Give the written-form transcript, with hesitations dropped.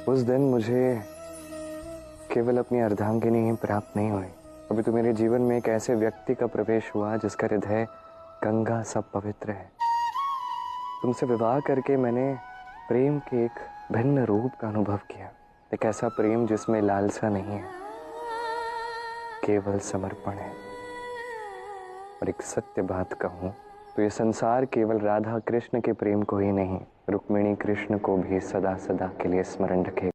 उस दिन मुझे केवल अपनी अर्धांगिनी ही प्राप्त नहीं हुई, अभी तो मेरे जीवन में एक ऐसे व्यक्ति का प्रवेश हुआ जिसका हृदय गंगा सब पवित्र है। तुमसे विवाह करके मैंने प्रेम के एक भिन्न रूप का अनुभव किया, एक ऐसा प्रेम जिसमें लालसा नहीं है, केवल समर्पण है। और एक सत्य बात कहूं तो ये संसार केवल राधा कृष्ण के प्रेम को ही नहीं, रुक्मिणी कृष्ण को भी सदा सदा के लिए स्मरण रखेगा।